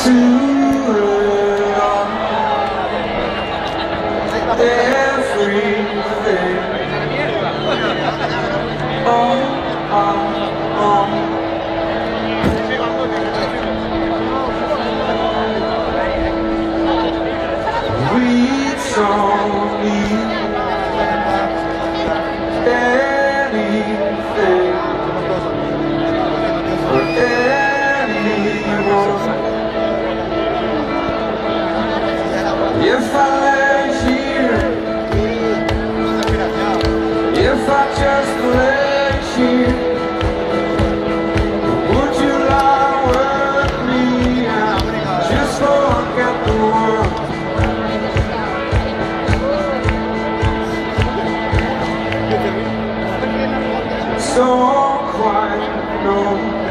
to it all, everything, all. We don't need anything or anyone. If I lay here, if I just lay here, would you lie with me and just forget the world? Don't quite know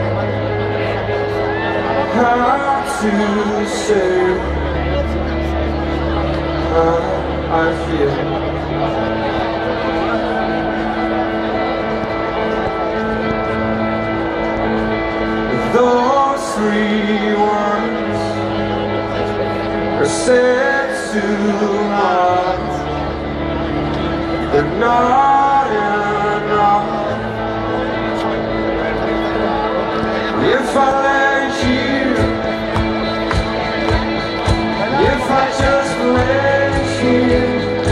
how to say how I feel. Those three words are said too much. They're not enough. If I lay here, if I just lay here,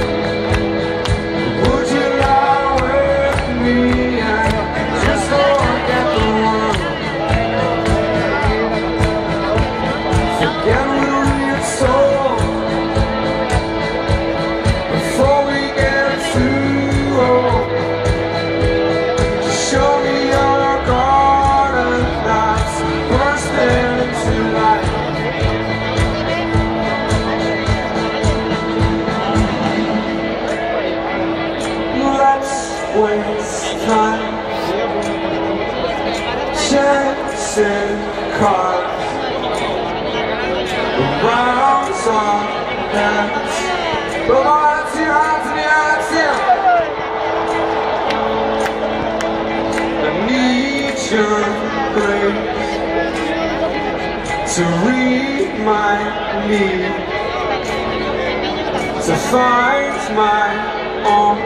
would you lie with me and just forget the world? Forget what we're told before we get too old. Just show me your garden that's bursting into life. Let's waste time chasing cars around our heads. But hands here. I need your grace to remind me to find my own.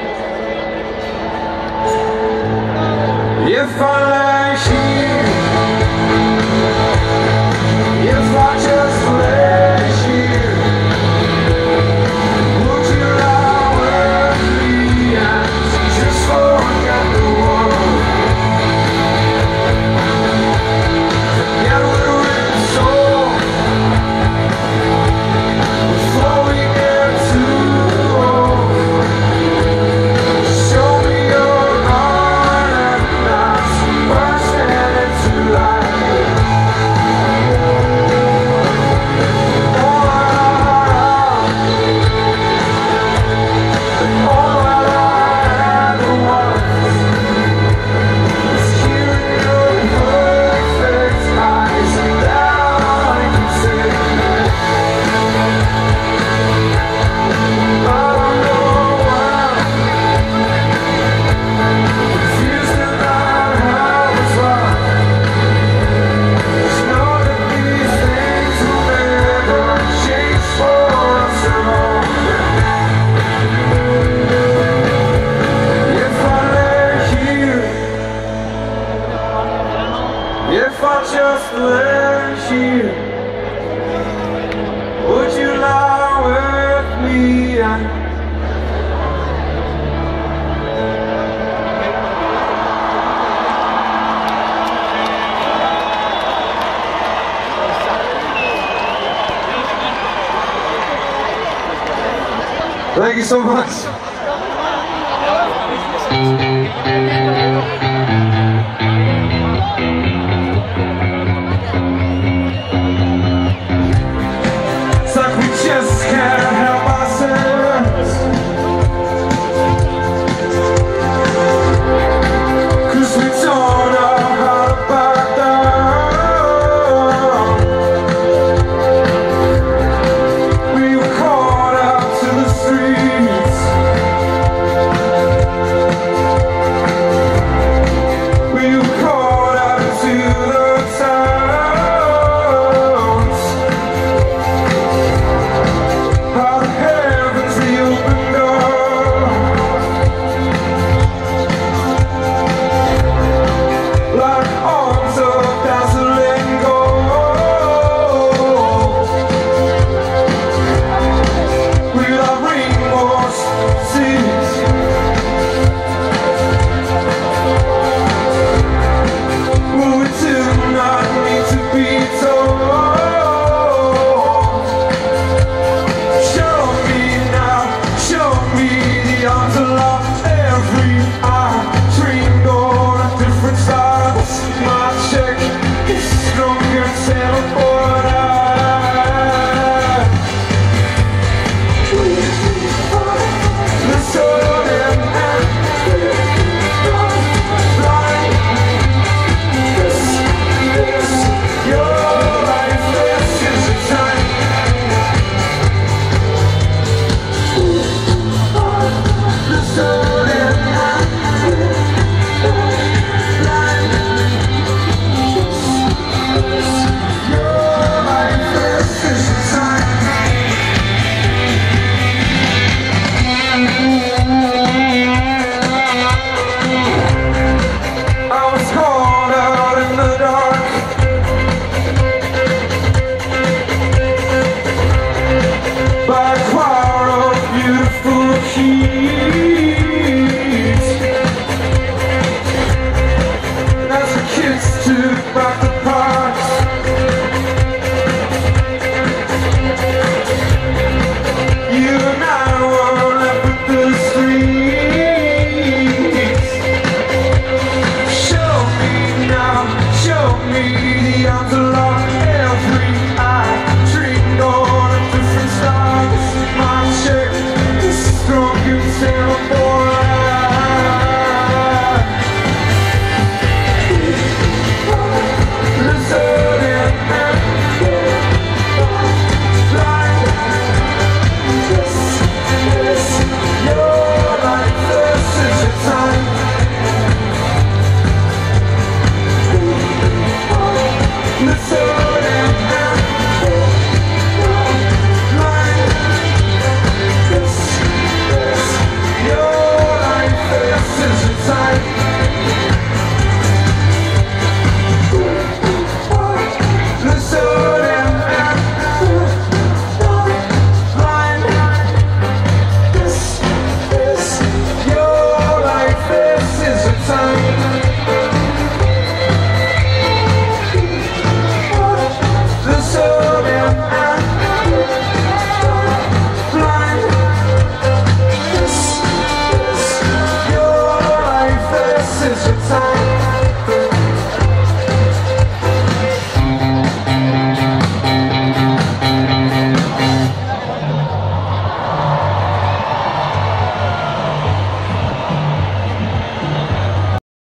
If I lay here, if I just lay here, would you lie with me and just forget the world? Forget what we're told before we get too old. Show me your heart and that's bursting into life. All I ever want is hearing your perfect eyes. That all I can say. I don't know why, confused about how it's wrong. Just know that these things will never change for us at all. If I lay here, if I just lay here, would you lie with me and thank you so much.